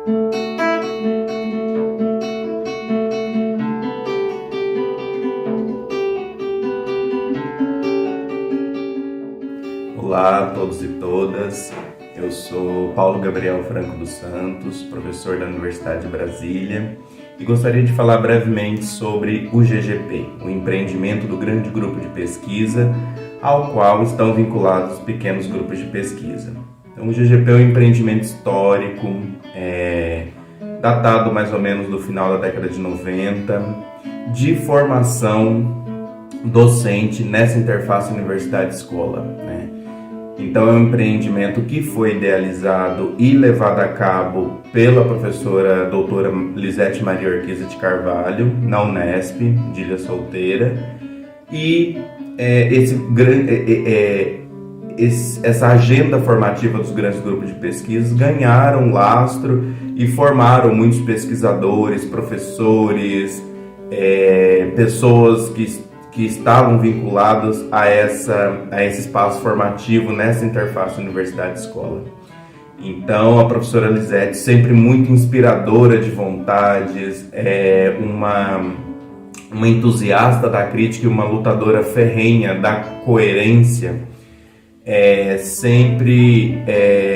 Olá a todos e todas, eu sou Paulo Gabriel Franco dos Santos, professor da Universidade de Brasília, e gostaria de falar brevemente sobre o GGP, o empreendimento do grande grupo de pesquisa, ao qual estão vinculados pequenos grupos de pesquisa. Então, o GGP é um empreendimento histórico, datado mais ou menos do final da década de 90, de formação docente nessa interface universidade-escola, né? Então é um empreendimento que foi idealizado e levado a cabo pela professora doutora Lisete Maria Orquiza de Carvalho, na Unesp, de Ilha Solteira, e essa agenda formativa dos grandes grupos de pesquisa ganharam lastro e formaram muitos pesquisadores, professores, pessoas que estavam vinculados a esse espaço formativo nessa interface universidade-escola. Então, a professora Lisete, sempre muito inspiradora de vontades, uma entusiasta da crítica e uma lutadora ferrenha da coerência, sempre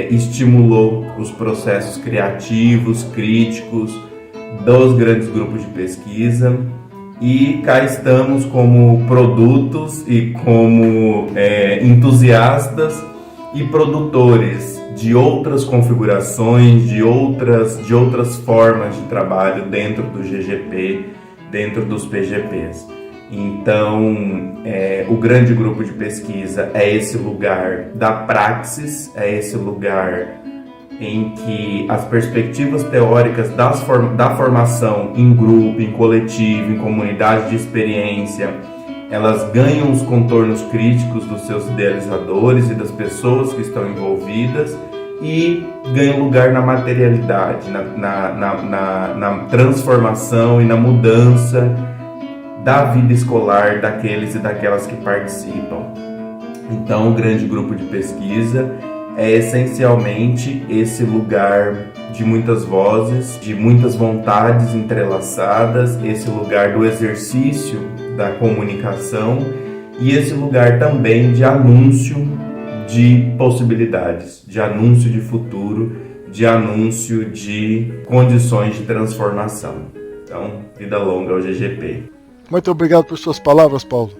estimulou os processos criativos, críticos dos grandes grupos de pesquisa. E cá estamos como produtos e como entusiastas e produtores de outras configurações, de outras formas de trabalho dentro do GGP, dentro dos PGPs. Então, o grande grupo de pesquisa é esse lugar da praxis, é esse lugar em que as perspectivas teóricas da formação em grupo, em coletivo, em comunidade de experiência, elas ganham os contornos críticos dos seus idealizadores e das pessoas que estão envolvidas e ganham lugar na materialidade, na transformação e na mudança da vida escolar daqueles e daquelas que participam. Então, o grande grupo de pesquisa é essencialmente esse lugar de muitas vozes, de muitas vontades entrelaçadas, esse lugar do exercício da comunicação e esse lugar também de anúncio de possibilidades, de anúncio de futuro, de anúncio de condições de transformação. Então, vida longa ao GGP. Muito obrigado por suas palavras, Paulo.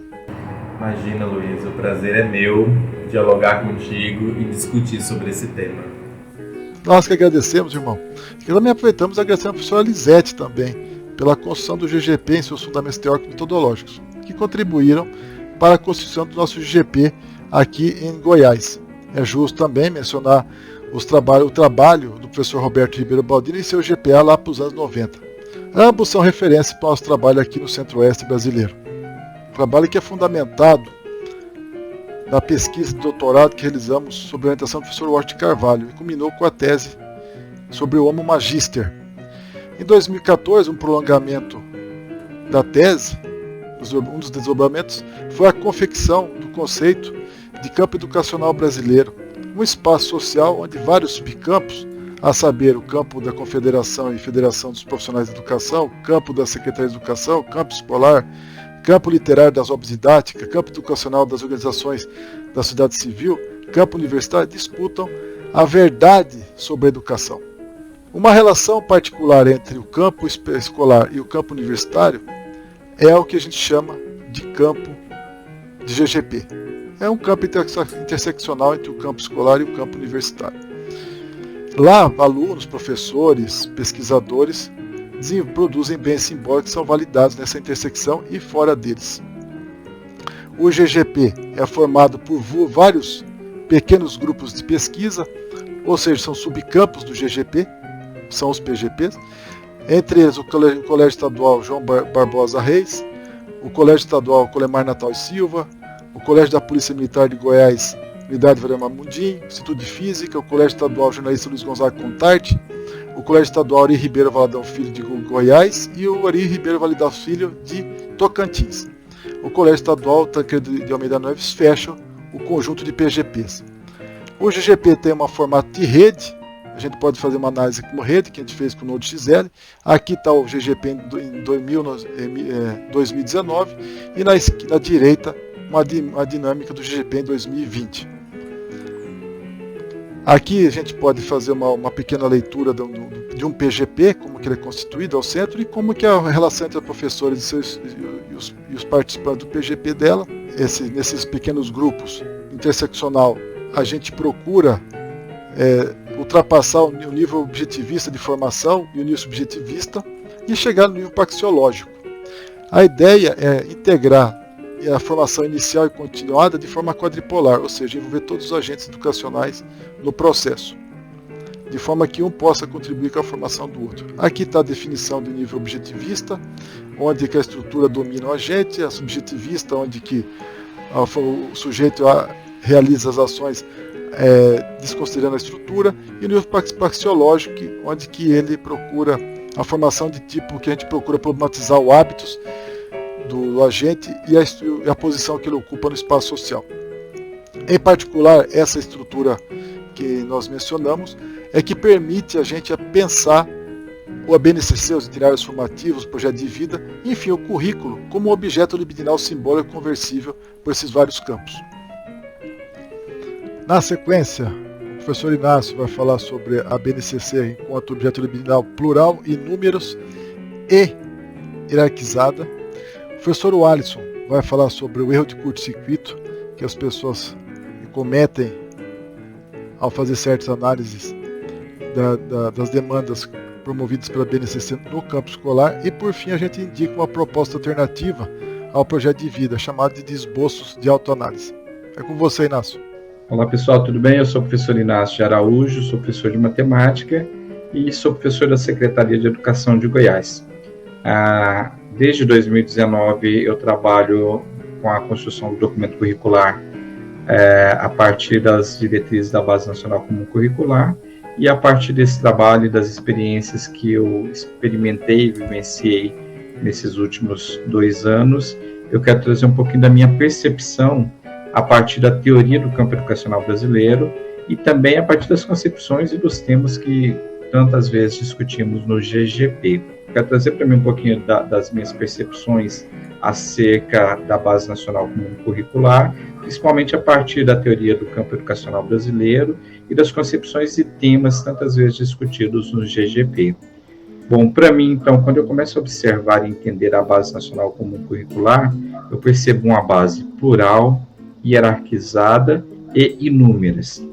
Imagina, Luiz, o prazer é meu dialogar contigo e discutir sobre esse tema. Nós que agradecemos, irmão. E também aproveitamos e agradecemos a professora Lisete também, pela construção do GGP em seus fundamentos teóricos e metodológicos, que contribuíram para a construção do nosso GGP aqui em Goiás. É justo também mencionar o trabalho do professor Roberto Ribeiro Baldini e seu GPA lá para os anos 90. Ambos são referência para o nosso trabalho aqui no Centro-Oeste brasileiro. Trabalho que é fundamentado na pesquisa de doutorado que realizamos sob a orientação do professor Washington Carvalho e culminou com a tese sobre o Homo Magister. Em 2014, um prolongamento da tese, um dos desdobramentos, foi a confecção do conceito de campo educacional brasileiro, um espaço social onde vários subcampos, a saber, o campo da Confederação e Federação dos Profissionais de Educação, o campo da Secretaria de Educação, o campo escolar, campo literário das obras didáticas, campo educacional das organizações da sociedade civil, campo universitário, disputam a verdade sobre a educação. Uma relação particular entre o campo escolar e o campo universitário é o que a gente chama de campo de GGP. É um campo interseccional entre o campo escolar e o campo universitário. Lá, alunos, professores, pesquisadores produzem bens simbólicos que são validados nessa intersecção e fora deles. O GGP é formado por vários pequenos grupos de pesquisa, ou seja, são subcampos do GGP, são os PGPs, entre eles o Colégio Estadual João Barbosa Reis, o Colégio Estadual Colemar Natal e Silva, o Colégio da Polícia Militar de Goiás, Unidade Verema Mundim, o Instituto de Física, o Colégio Estadual Jornalista Luiz Gonzaga Contarte, o Colégio Estadual Ari Ribeiro Valadão Filho de Goiás e o Ari Ribeiro Valadão Filho de Tocantins. O Colégio Estadual Tancredo de Almeida Neves fecha o conjunto de PGPs. O GGP tem um formato de rede, a gente pode fazer uma análise como rede, que a gente fez com o Node.xl. Aqui está o GGP em 2019 e na esquina direita uma dinâmica do GGP em 2020. Aqui a gente pode fazer uma pequena leitura de um PGP, como que ele é constituído ao centro e como que é a relação entre a professora e os participantes do PGP dela. Nesses pequenos grupos interseccional, a gente procura ultrapassar o nível objetivista de formação e o nível subjetivista e chegar no nível praxeológico. A ideia é integrar a formação inicial e continuada de forma quadripolar, ou seja, envolver todos os agentes educacionais no processo, de forma que um possa contribuir com a formação do outro. Aqui está a definição do nível objetivista, onde que a estrutura domina o agente, a subjetivista, onde que o sujeito realiza as ações desconsiderando a estrutura, e o nível praxeológico, onde que ele procura a formação de tipo que a gente procura problematizar os hábitos do agente e a posição que ele ocupa no espaço social. Em particular, essa estrutura que nós mencionamos é que permite a gente pensar o ABNCC, os itinerários formativos, o projeto de vida, enfim, o currículo como um objeto libidinal simbólico conversível por esses vários campos. Na sequência, o professor Inácio vai falar sobre a ABNCC enquanto objeto libidinal plural e números e hierarquizada. O professor Alisson vai falar sobre o erro de curto-circuito que as pessoas cometem ao fazer certas análises das demandas promovidas pela BNCC no campo escolar. E por fim a gente indica uma proposta alternativa ao projeto de vida, chamado de esboços de autoanálise. É com você, Inácio. Olá pessoal, tudo bem? Eu sou o professor Inácio de Araújo, sou professor de matemática e sou professor da Secretaria de Educação de Goiás. Desde 2019 eu trabalho com a construção do documento curricular a partir das diretrizes da Base Nacional Comum Curricular, e a partir desse trabalho e das experiências que eu experimentei e vivenciei nesses últimos 2 anos, eu quero trazer um pouquinho da minha percepção a partir da teoria do campo educacional brasileiro e também a partir das concepções e dos temas que tantas vezes discutimos no GGP. Quero trazer para mim um pouquinho das minhas percepções acerca da Base Nacional Comum Curricular, principalmente a partir da teoria do campo educacional brasileiro e das concepções e temas tantas vezes discutidos no GGP. Bom, para mim, então, quando eu começo a observar e entender a Base Nacional Comum Curricular, eu percebo uma base plural, hierarquizada e inúmeras.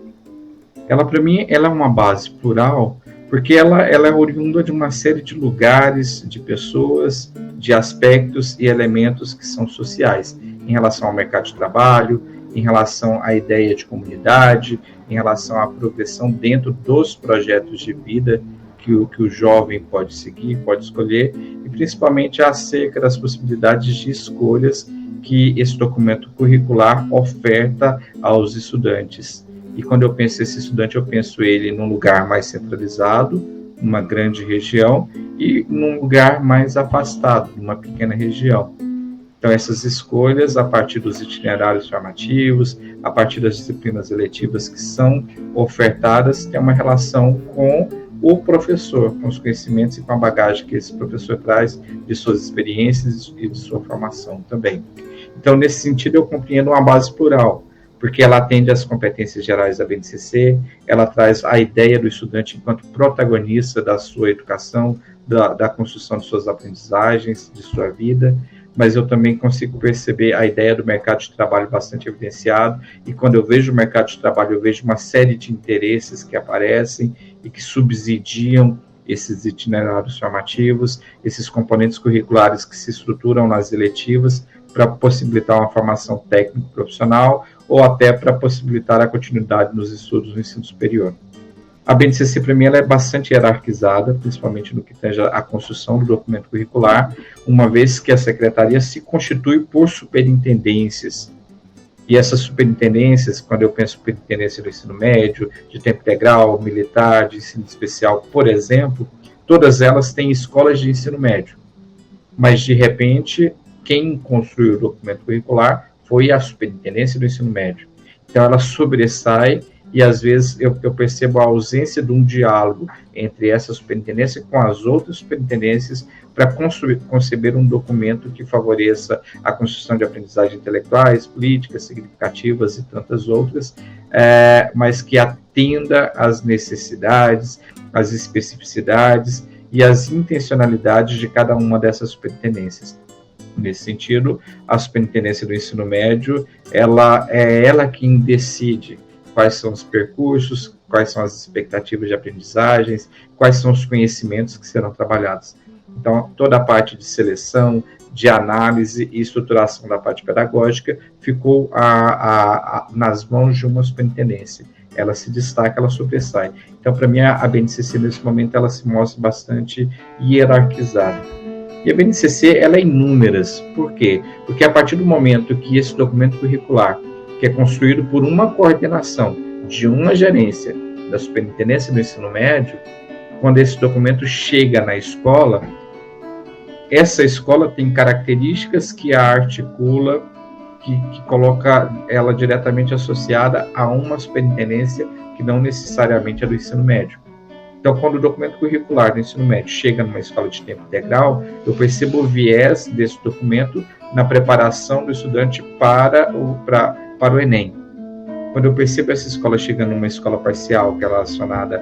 Ela, para mim, ela é uma base plural porque ela é oriunda de uma série de lugares, de pessoas, de aspectos e elementos que são sociais, em relação ao mercado de trabalho, em relação à ideia de comunidade, em relação à progressão dentro dos projetos de vida que o jovem pode seguir, pode escolher, e principalmente acerca das possibilidades de escolhas que esse documento curricular oferta aos estudantes. E quando eu penso esse estudante, eu penso ele num lugar mais centralizado, numa grande região, e num lugar mais afastado, numa pequena região. Então, essas escolhas, a partir dos itinerários formativos, a partir das disciplinas eletivas que são ofertadas, tem uma relação com o professor, com os conhecimentos e com a bagagem que esse professor traz de suas experiências e de sua formação também. Então, nesse sentido, eu compreendo uma base plural, porque ela atende às competências gerais da BNCC, ela traz a ideia do estudante enquanto protagonista da sua educação, da construção de suas aprendizagens, de sua vida, mas eu também consigo perceber a ideia do mercado de trabalho bastante evidenciado, e quando eu vejo o mercado de trabalho, eu vejo uma série de interesses que aparecem e que subsidiam esses itinerários formativos, esses componentes curriculares que se estruturam nas eletivas para possibilitar uma formação técnico-profissional ou até para possibilitar a continuidade nos estudos no ensino superior. A BNCC, para mim, ela é bastante hierarquizada, principalmente no que tange a construção do documento curricular, uma vez que a secretaria se constitui por superintendências. E essas superintendências, quando eu penso em superintendência do ensino médio, de tempo integral, militar, de ensino especial, por exemplo, todas elas têm escolas de ensino médio. Mas, de repente, quem construiu o documento curricular foi a superintendência do ensino médio. Então, ela sobressai e às vezes eu percebo a ausência de um diálogo entre essa superintendência com as outras superintendências para conceber um documento que favoreça a construção de aprendizagens intelectuais, políticas, significativas e tantas outras, mas que atenda às necessidades, às especificidades e às intencionalidades de cada uma dessas superintendências. Nesse sentido, a superintendência do ensino médio, ela é ela quem decide quais são os percursos, quais são as expectativas de aprendizagens, quais são os conhecimentos que serão trabalhados. Então, toda a parte de seleção, de análise e estruturação da parte pedagógica ficou nas mãos de uma superintendência. Ela se destaca, ela sobressai. Então, para mim, a BNCC, nesse momento, ela se mostra bastante hierarquizada. E a BNCC, ela é inúmeras. Por quê? Porque a partir do momento que esse documento curricular, que é construído por uma coordenação de uma gerência da superintendência do ensino médio, quando esse documento chega na escola, essa escola tem características que a articula, que coloca ela diretamente associada a uma superintendência que não necessariamente é do ensino médio. Então, quando o documento curricular do ensino médio chega numa escola de tempo integral, eu percebo o viés desse documento na preparação do estudante para o Enem. Quando eu percebo essa escola chegando numa escola parcial que é relacionada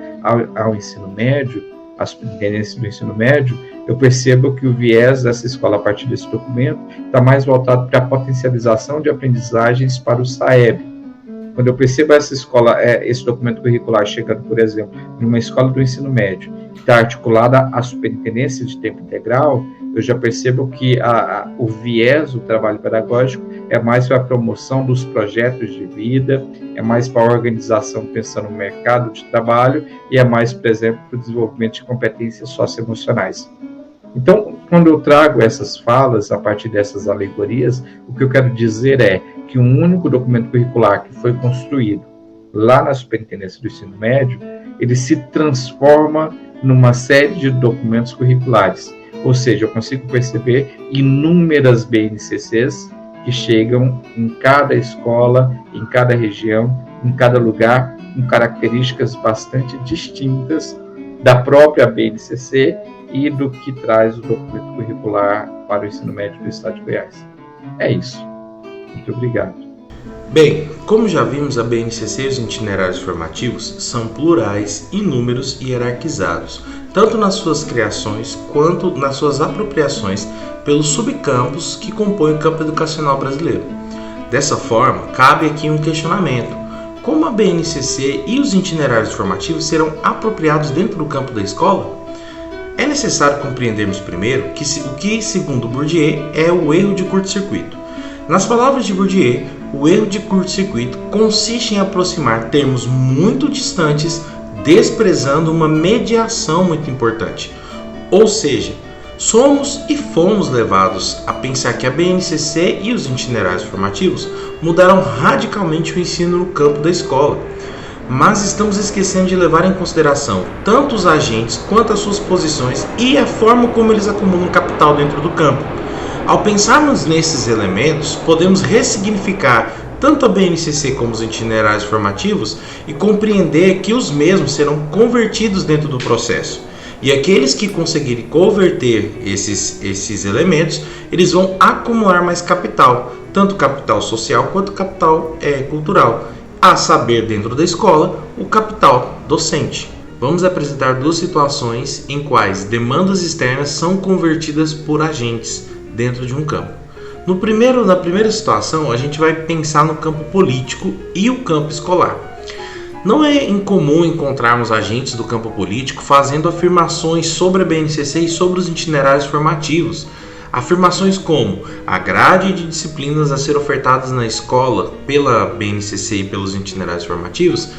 ao ensino médio, à superintendência do ensino médio, eu percebo que o viés dessa escola a partir desse documento está mais voltado para a potencialização de aprendizagens para o SAEB. Quando eu percebo essa escola, esse documento curricular chegando, por exemplo, numa escola do ensino médio, que está articulada à superintendência de tempo integral, eu já percebo que o viés do trabalho pedagógico é mais para a promoção dos projetos de vida, é mais para a organização pensando no mercado de trabalho e é mais, por exemplo, para o desenvolvimento de competências socioemocionais. Então, quando eu trago essas falas a partir dessas alegorias, o que eu quero dizer é que um único documento curricular que foi construído lá na superintendência do ensino médio, ele se transforma numa série de documentos curriculares. Ou seja, eu consigo perceber inúmeras BNCCs que chegam em cada escola, em cada região, em cada lugar, com características bastante distintas da própria BNCC e do que traz o documento curricular para o ensino médio do Estado de Goiás. É isso. Muito obrigado. Bem, como já vimos, a BNCC e os itinerários formativos são plurais, inúmeros e hierarquizados, tanto nas suas criações quanto nas suas apropriações pelos subcampos que compõem o campo educacional brasileiro. Dessa forma, cabe aqui um questionamento: como a BNCC e os itinerários formativos serão apropriados dentro do campo da escola? É necessário compreendermos primeiro o que, segundo Bourdieu, é o erro de curto-circuito. Nas palavras de Bourdieu, o erro de curto-circuito consiste em aproximar termos muito distantes, desprezando uma mediação muito importante. Ou seja, somos e fomos levados a pensar que a BNCC e os itinerários formativos mudaram radicalmente o ensino no campo da escola. Mas estamos esquecendo de levar em consideração tanto os agentes quanto as suas posições e a forma como eles acumulam capital dentro do campo. Ao pensarmos nesses elementos, podemos ressignificar tanto a BNCC como os itinerários formativos e compreender que os mesmos serão convertidos dentro do processo. E aqueles que conseguirem converter esses elementos, eles vão acumular mais capital, tanto capital social quanto capital cultural. A saber, dentro da escola, o capital docente. Vamos apresentar duas situações em quais demandas externas são convertidas por agentes dentro de um campo. Na primeira situação, a gente vai pensar no campo político e o campo escolar. Não é incomum encontrarmos agentes do campo político fazendo afirmações sobre a BNCC e sobre os itinerários formativos. Afirmações como a grade de disciplinas a ser ofertadas na escola pela BNCC e pelos itinerários formativos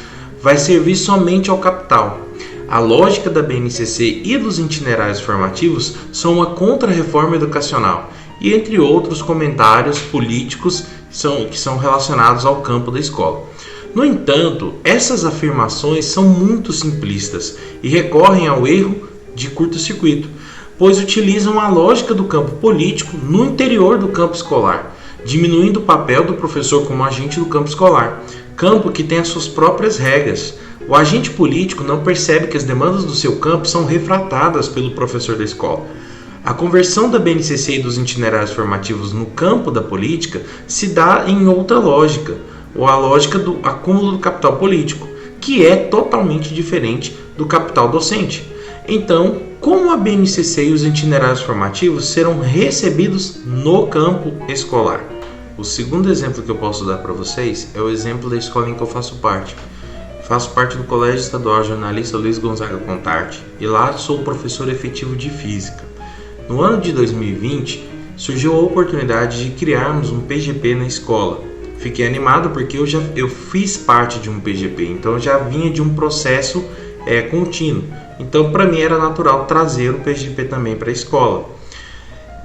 vai servir somente ao capital. A lógica da BNCC e dos itinerários formativos são uma contra-reforma educacional e entre outros comentários políticos que são relacionados ao campo da escola. No entanto, essas afirmações são muito simplistas e recorrem ao erro de curto-circuito, pois utilizam a lógica do campo político no interior do campo escolar, diminuindo o papel do professor como agente do campo escolar. campo que tem as suas próprias regras. O agente político não percebe que as demandas do seu campo são refratadas pelo professor da escola. A conversão da BNCC e dos itinerários formativos no campo da política se dá em outra lógica, ou a lógica do acúmulo do capital político, que é totalmente diferente do capital docente. Então, como a BNCC e os itinerários formativos serão recebidos no campo escolar? O segundo exemplo que eu posso dar para vocês é o exemplo da escola em que eu faço parte. Faço parte do Colégio Estadual Jornalista Luiz Gonzaga Contarte e lá sou professor efetivo de Física. No ano de 2020, surgiu a oportunidade de criarmos um PGP na escola. Fiquei animado porque eu fiz parte de um PGP, então eu já vinha de um processo contínuo. Então, para mim era natural trazer o PGP também para a escola.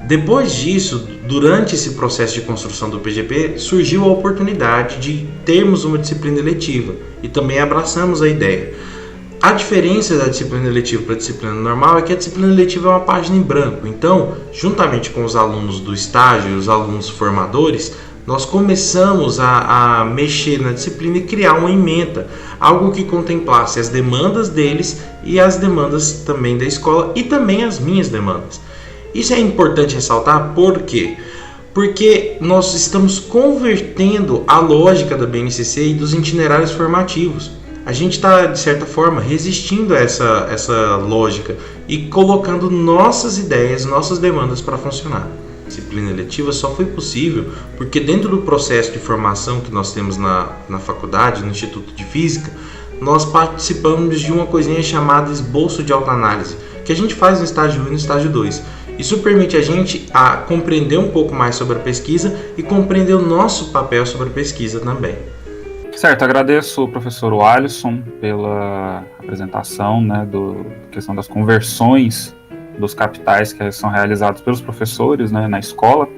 Depois disso, durante esse processo de construção do PGP, surgiu a oportunidade de termos uma disciplina eletiva e também abraçamos a ideia. A diferença da disciplina eletiva para a disciplina normal é que a disciplina eletiva é uma página em branco. Então, juntamente com os alunos do estágio e os alunos formadores, nós começamos a mexer na disciplina e criar uma ementa, algo que contemplasse as demandas deles e as demandas também da escola e também as minhas demandas. Isso é importante ressaltar, por quê? Porque nós estamos convertendo a lógica da BNCC e dos itinerários formativos. A gente está, de certa forma, resistindo a essa lógica e colocando nossas ideias, nossas demandas para funcionar. A disciplina eletiva só foi possível porque dentro do processo de formação que nós temos na faculdade, no Instituto de Física, nós participamos de uma coisinha chamada esboço de autoanálise, que a gente faz no estágio 1 e no estágio 2. Isso permite a gente a compreender um pouco mais sobre a pesquisa e compreender o nosso papel sobre a pesquisa também. Certo, agradeço o professor Alisson pela apresentação, né, da questão das conversões dos capitais que são realizados pelos professores, né, na escola.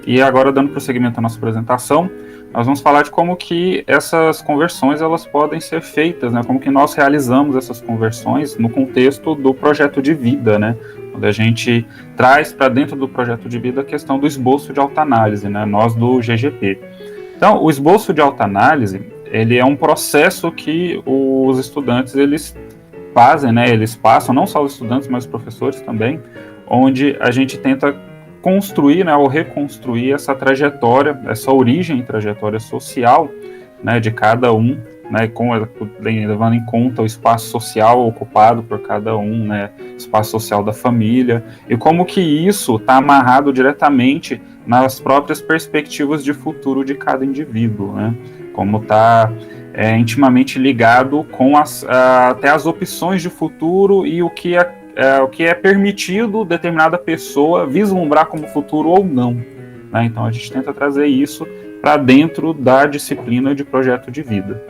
E agora, dando prosseguimento à nossa apresentação, nós vamos falar de como que essas conversões elas podem ser feitas, né, como que nós realizamos essas conversões no contexto do projeto de vida, né, onde a gente traz para dentro do projeto de vida a questão do esboço de autoanálise, né, nós do GGP. Então, o esboço de autoanálise, ele é um processo que os estudantes eles fazem, né, eles passam, não só os estudantes, mas os professores também, onde a gente tenta construir, né, ou reconstruir essa trajetória, essa origem e trajetória social, né, de cada um, né, levando em conta o espaço social ocupado por cada um, né, espaço social da família, e como que isso está amarrado diretamente nas próprias perspectivas de futuro de cada indivíduo, né, como está intimamente ligado com até as opções de futuro e o que é permitido determinada pessoa vislumbrar como futuro ou não, né? Então a gente tenta trazer isso para dentro da disciplina de projeto de vida.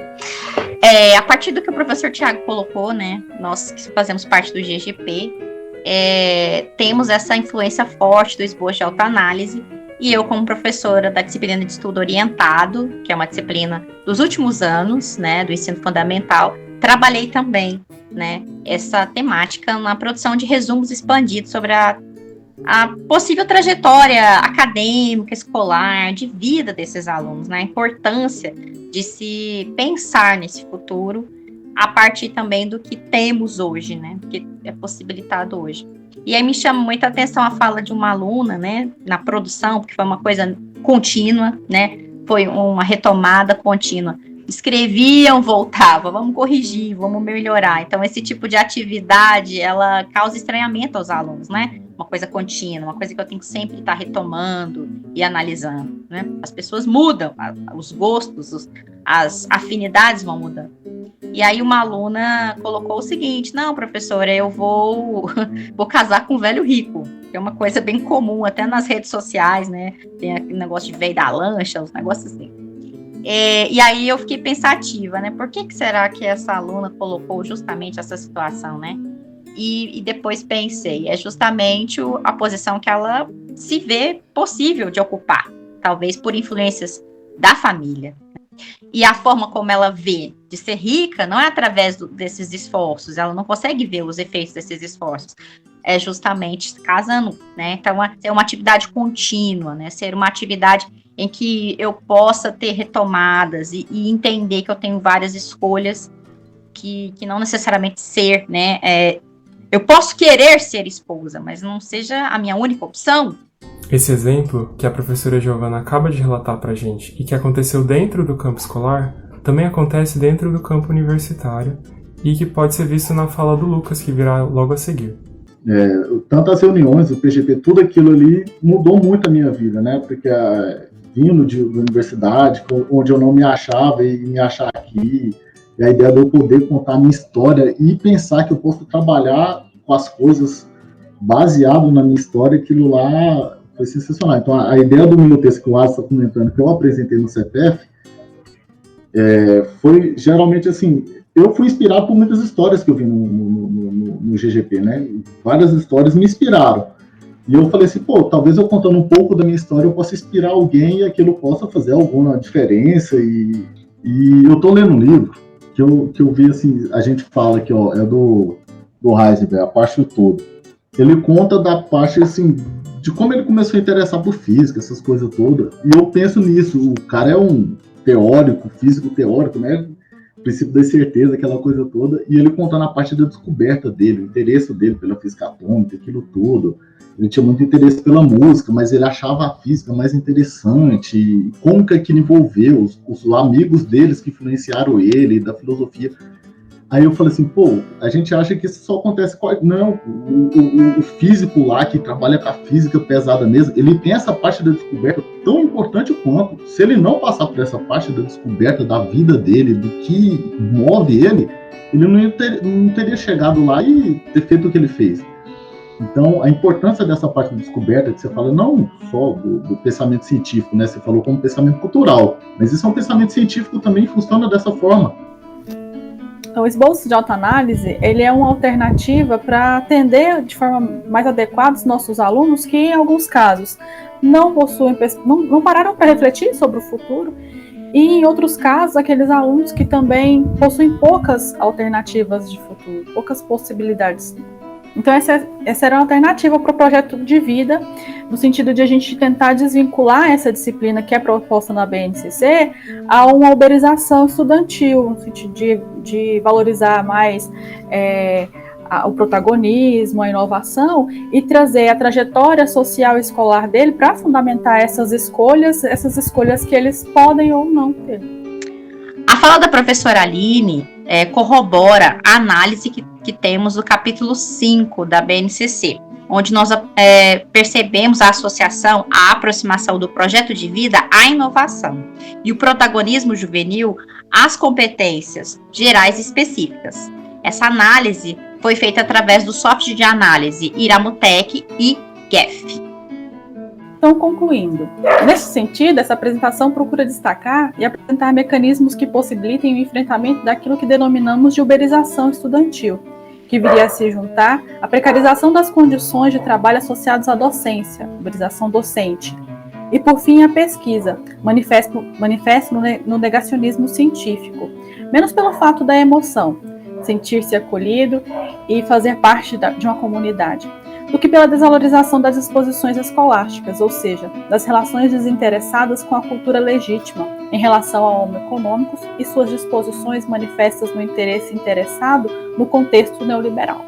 A partir do que o professor Tiago colocou, né, nós que fazemos parte do GGP, temos essa influência forte do esboço de autoanálise, e eu, como professora da disciplina de estudo orientado, que é uma disciplina dos últimos anos, né, do ensino fundamental, trabalhei também, né, essa temática na produção de resumos expandidos sobre a possível trajetória acadêmica, escolar, de vida desses alunos, né, a importância de se pensar nesse futuro a partir também do que temos hoje, né, do que é possibilitado hoje. E aí me chama muita atenção a fala de uma aluna, né, na produção, porque foi uma coisa contínua, né, foi uma retomada contínua. Escreviam, voltavam, vamos corrigir, vamos melhorar. Então, esse tipo de atividade, ela causa estranhamento aos alunos, né? Uma coisa contínua, uma coisa que eu tenho que sempre estar retomando e analisando, né? As pessoas mudam, os gostos, as afinidades vão mudando. E aí uma aluna colocou o seguinte: não, professora, eu vou casar com um velho rico, que é uma coisa bem comum até nas redes sociais, né? Tem aquele negócio de velho da lancha, os negócios assim. E aí eu fiquei pensativa, né? Por que será que essa aluna colocou justamente essa situação, né? E depois pensei, é justamente a posição que ela se vê possível de ocupar, talvez por influências da família. E a forma como ela vê de ser rica não é através desses esforços, ela não consegue ver os efeitos desses esforços, é justamente casando, né? Então, ser uma atividade contínua, né? Ser uma atividade em que eu possa ter retomadas e entender que eu tenho várias escolhas que não necessariamente ser, né? Eu posso querer ser esposa, mas não seja a minha única opção. Esse exemplo que a professora Giovana acaba de relatar pra gente e que aconteceu dentro do campo escolar, também acontece dentro do campo universitário e que pode ser visto na fala do Lucas, que virá logo a seguir. Tanto as reuniões, o PGP, tudo aquilo ali mudou muito a minha vida, né? Porque vindo da universidade, onde eu não me achava e me achar aqui, e a ideia de eu poder contar a minha história e pensar que eu posso trabalhar com as coisas baseado na minha história, aquilo lá foi sensacional. Então, a ideia do meu texto que o Alisson está comentando, que eu apresentei no CPF, foi geralmente assim, eu fui inspirado por muitas histórias que eu vi no GGP, né? Várias histórias me inspiraram. E eu falei assim, talvez eu contando um pouco da minha história, eu possa inspirar alguém e aquilo possa fazer alguma diferença. E eu tô lendo um livro que eu vi, assim, a gente fala que é do Heisenberg, a parte do todo. Ele conta da parte, assim, de como ele começou a interessar por física, essas coisas todas. E eu penso nisso, o cara é um teórico, físico teórico, né? Princípio da certeza, aquela coisa toda. E ele contando a parte da descoberta dele, o interesse dele pela física atômica, aquilo tudo. Ele tinha muito interesse pela música, mas ele achava a física mais interessante. E como que aquilo envolveu os amigos deles que influenciaram ele, da filosofia. Aí eu falei assim, a gente acha que isso só acontece com... Não, o físico lá, que trabalha com a física pesada mesmo, ele tem essa parte da descoberta tão importante quanto. Se ele não passar por essa parte da descoberta da vida dele, do que move ele não teria chegado lá e ter feito o que ele fez. Então, a importância dessa parte da descoberta, que você fala não só do pensamento científico, né? Você falou como pensamento cultural, mas isso é um pensamento científico também, funciona dessa forma. Então, o esboço de autoanálise, ele é uma alternativa para atender de forma mais adequada os nossos alunos que, em alguns casos, não pararam para refletir sobre o futuro, e, em outros casos, aqueles alunos que também possuem poucas alternativas de futuro, poucas possibilidades. Então, essa era uma alternativa para o projeto de vida, no sentido de a gente tentar desvincular essa disciplina que é proposta na BNCC a uma uberização estudantil, no sentido de valorizar mais o protagonismo, a inovação, e trazer a trajetória social e escolar dele para fundamentar essas escolhas que eles podem ou não ter. A fala da professora Aline corrobora a análise que temos no capítulo 5 da BNCC, onde nós percebemos a associação, a aproximação do projeto de vida à inovação e o protagonismo juvenil às competências gerais específicas. Essa análise foi feita através do software de análise Iramutec e GEF. Então, concluindo, nesse sentido, essa apresentação procura destacar e apresentar mecanismos que possibilitem o enfrentamento daquilo que denominamos de uberização estudantil, que viria a se juntar à precarização das condições de trabalho associadas à docência, uberização docente, e, por fim, a pesquisa, manifesto no negacionismo científico, menos pelo fato da emoção, sentir-se acolhido e fazer parte de uma comunidade, do que pela desvalorização das exposições escolásticas, ou seja, das relações desinteressadas com a cultura legítima em relação ao homo econômicos e suas disposições manifestas no interesse interessado no contexto neoliberal.